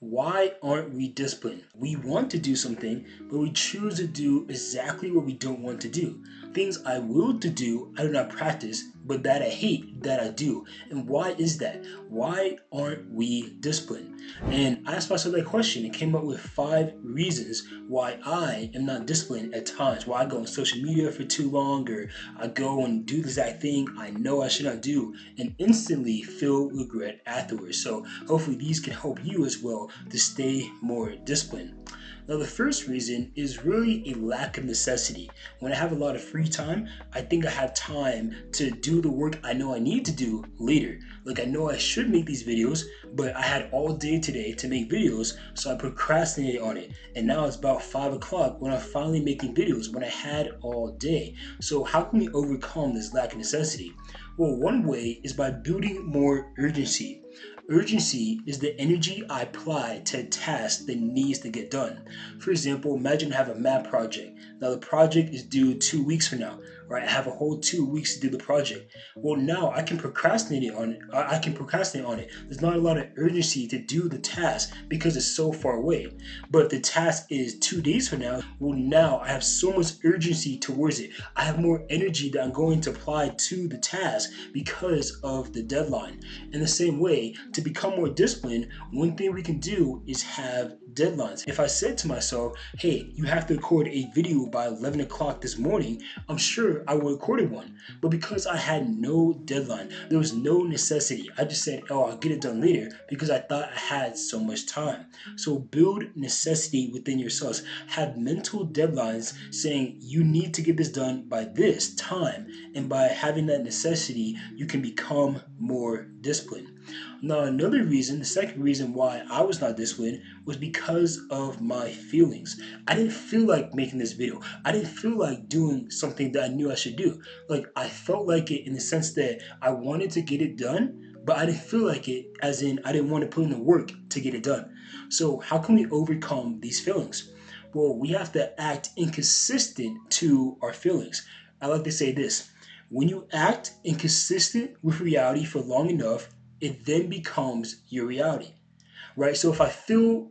Why aren't we disciplined? We want to do something, but we choose to do exactly what we don't want to do. Things I will to do, I do not practice, but that I hate, that I do. And why is that? Why aren't we disciplined? And I asked myself that question and came up with 5 reasons why I am not disciplined at times. Why I go on social media for too long, or I go and do the exact thing I know I should not do, and instantly feel regret afterwards. So hopefully these can help you as well to stay more disciplined. Now, the first reason is really a lack of necessity. When I have a lot of free time, I think I have time to do the work I know I need to do later. Like, I know I should make these videos, but I had all day today to make videos, so I procrastinated on it. And now it's about 5 o'clock when I'm finally making videos when I had all day. So, how can we overcome this lack of necessity? Well, one way is by building more urgency. Urgency is the energy I apply to a task that needs to get done. For example, imagine I have a math project. Now the project is due 2 weeks from now, right? I have a whole 2 weeks to do the project. Well, now I can procrastinate on it. I can procrastinate on it. There's not a lot of urgency to do the task because it's so far away. But if the task is 2 days from now, well, now I have so much urgency towards it. I have more energy that I'm going to apply to the task because of the deadline. In the same way, to become more disciplined, one thing we can do is have deadlines. If I said to myself, hey, you have to record a video by 11 o'clock this morning, I'm sure I would record one. But because I had no deadline, there was no necessity. I just said, oh, I'll get it done later because I thought I had so much time. So build necessity within yourselves. Have mental deadlines saying you need to get this done by this time. And by having that necessity, you can become more disciplined. Now, another reason, the second reason why I was not disciplined was because of my feelings. I didn't feel like making this video. I didn't feel like doing something that I knew I should do. Like, I felt like it in the sense that I wanted to get it done, but I didn't feel like it, as in, I didn't want to put in the work to get it done. So, how can we overcome these feelings? Well, we have to act inconsistent to our feelings. I like to say this: when you act inconsistent with reality for long enough, it then becomes your reality, right? So if I feel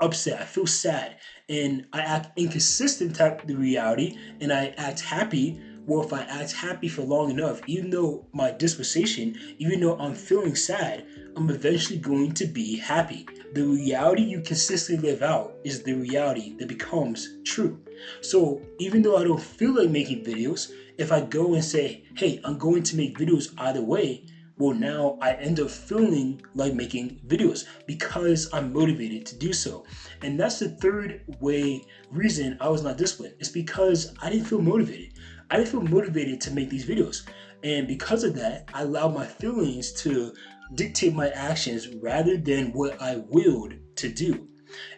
upset, I feel sad, and I act inconsistent type the reality, and I act happy. Well, if I act happy for long enough, even though my disposition, even though I'm feeling sad, I'm eventually going to be happy. The reality you consistently live out is the reality that becomes true. So even though I don't feel like making videos, if I go and say, hey, I'm going to make videos either way, well, now I end up feeling like making videos because I'm motivated to do so. And that's the third way reason I was not disciplined. It's because I didn't feel motivated. I didn't feel motivated to make these videos. And because of that, I allowed my feelings to dictate my actions rather than what I willed to do.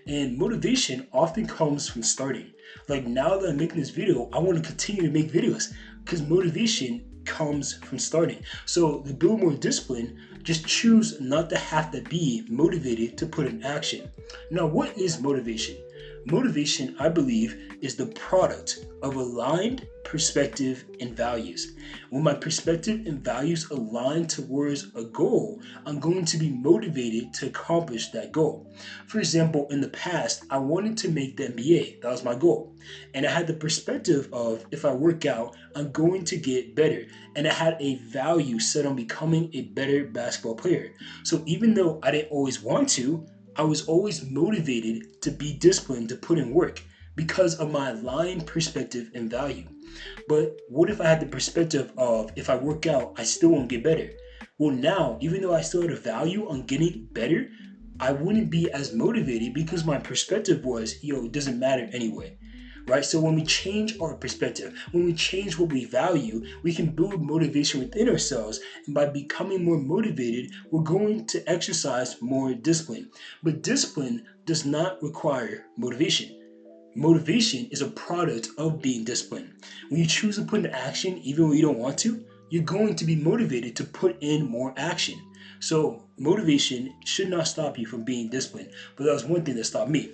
And motivation often comes from starting. Like, now that I'm making this video, I want to continue to make videos because motivation comes from starting. So to build more discipline, just choose not to have to be motivated to put in action. Now, what is motivation? Motivation, I believe, is the product of aligned perspective and values. When my perspective and values align towards a goal, I'm going to be motivated to accomplish that goal. For example, in the past, I wanted to make the NBA. That was my goal. And I had the perspective of if I work out, I'm going to get better. And I had a value set on becoming a better basketball player. So even though I didn't always want to, I was always motivated to be disciplined to put in work because of my aligned perspective and value. But what if I had the perspective of if I work out, I still won't get better? Well, now, even though I still had a value on getting better, I wouldn't be as motivated because my perspective was, yo, it doesn't matter anyway. Right? So when we change our perspective, when we change what we value, we can build motivation within ourselves. And by becoming more motivated, we're going to exercise more discipline. But discipline does not require motivation. Motivation is a product of being disciplined. When you choose to put in action, even when you don't want to, you're going to be motivated to put in more action. So motivation should not stop you from being disciplined. But that was one thing that stopped me.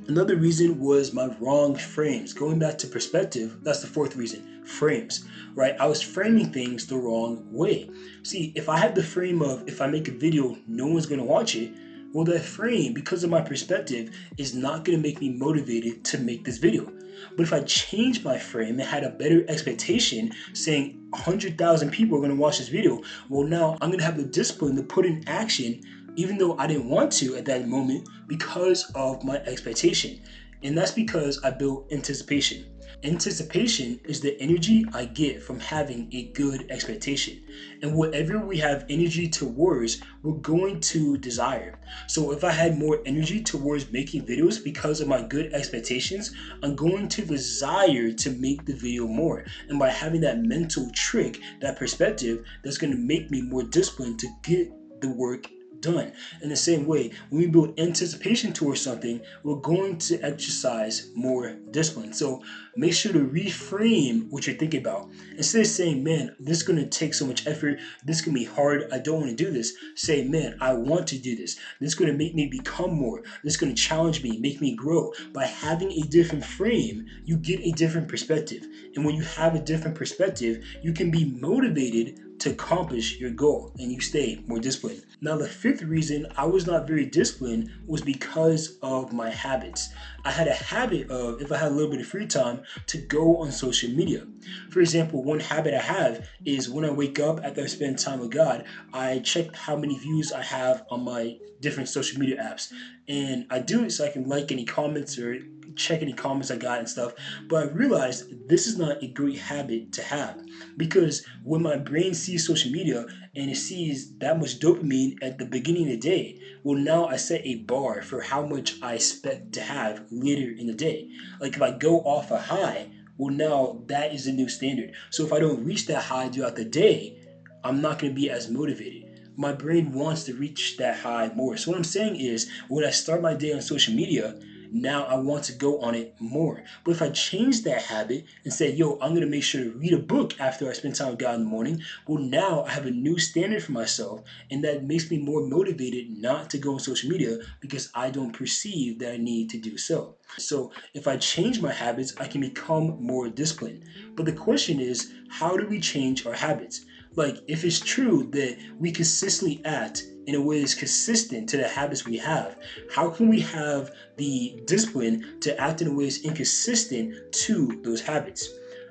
Another reason was my wrong frames. Going back to perspective, that's the fourth reason. Frames, right? I was framing things the wrong way. See, if I had the frame of if I make a video, no one's gonna watch it, Well, that frame, because of my perspective, is not going to make me motivated to make this video. But if I change my frame and had a better expectation, saying 100,000 people are going to watch this video, well, now I'm going to have the discipline to put in action, even though I didn't want to at that moment, because of my expectation. And that's because I built anticipation. Anticipation is the energy I get from having a good expectation. And whatever we have energy towards, we're going to desire. So if I had more energy towards making videos because of my good expectations, I'm going to desire to make the video more. And by having that mental trick, that perspective, that's going to make me more disciplined to get the work done. In the same way, when we build anticipation towards something, we're going to exercise more discipline. So make sure to reframe what you're thinking about. Instead of saying, man, this is going to take so much effort, this can be hard, I don't want to do this, say, man, I want to do this. This is going to make me become more. This is going to challenge me, make me grow. By having a different frame, you get a different perspective. And when you have a different perspective, you can be motivated to accomplish your goal and you stay more disciplined. Now, the fifth reason I was not very disciplined was because of my habits. I had a habit of, if I had a little bit of free time, to go on social media. For example, one habit I have is when I wake up after I spend time with God, I check how many views I have on my different social media apps. And I do it so I can like any comments or check any comments I got and stuff. But I realized this is not a great habit to have, because when my brain sees social media and it sees that much dopamine at the beginning of the day, well, now I set a bar for how much I expect to have later in the day. Like if I go off a high, well, now that is a new standard. So if I don't reach that high throughout the day, I'm not going to be as motivated. My brain wants to reach that high more. So what I'm saying is, when I start my day on social media, now I want to go on it more. But if I change that habit and say, yo, I'm going to make sure to read a book after I spend time with God in the morning, well, now I have a new standard for myself, and that makes me more motivated not to go on social media because I don't perceive that I need to do so. So if I change my habits, I can become more disciplined. But the question is, how do we change our habits? Like, if it's true that we consistently act in a way that's consistent to the habits we have, how can we have the discipline to act in a way that's inconsistent to those habits?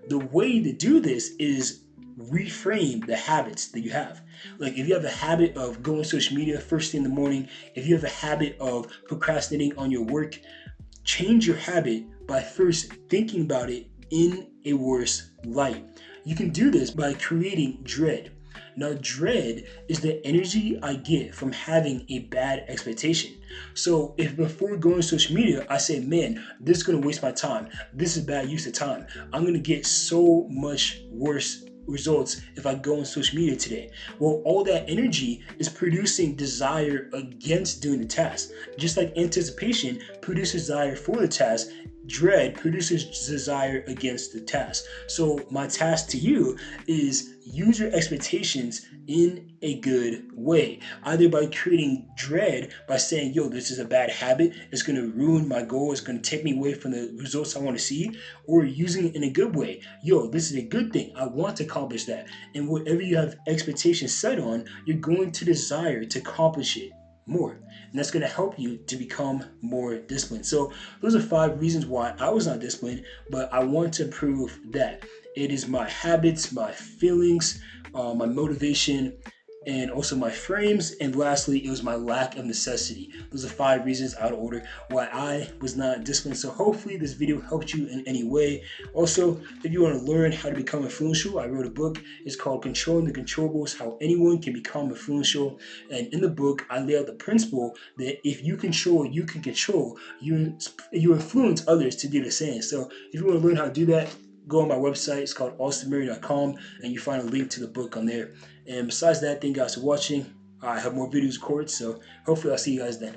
The way to do this is reframe the habits that you have. Like if you have a habit of going to social media first thing in the morning, if you have a habit of procrastinating on your work, change your habit by first thinking about it in a worse light. You can do this by creating dread. Now, dread is the energy I get from having a bad expectation. So if before going to social media, I say, man, this is going to waste my time. This is bad use of time. I'm going to get so much worse results if I go on social media today. Well, all that energy is producing desire against doing the task. Just like anticipation produces desire for the task, dread produces desire against the task. So my task to you is use your expectations in a good way, either by creating dread by saying, yo, this is a bad habit, it's going to ruin my goal, it's going to take me away from the results I want to see, or using it in a good way. Yo, this is a good thing, I want to accomplish that. And whatever you have expectations set on, you're going to desire to accomplish it more. And that's going to help you to become more disciplined. So those are 5 reasons why I was not disciplined, but I want to prove that it is my habits, my feelings, my motivation, and also my frames. And lastly, it was my lack of necessity. Those are 5 reasons out of order why I was not disciplined. So hopefully this video helped you in any way. Also, if you want to learn how to become influential, I wrote a book. It's called Controlling the Controllables, How Anyone Can Become Influential. And in the book, I lay out the principle that if you control, you can control. You influence others to do the same. So if you want to learn how to do that, go on my website. It's called austinmurray.com, and you find a link to the book on there. And besides that, thank you guys for watching. I have more videos recorded, so hopefully I'll see you guys then.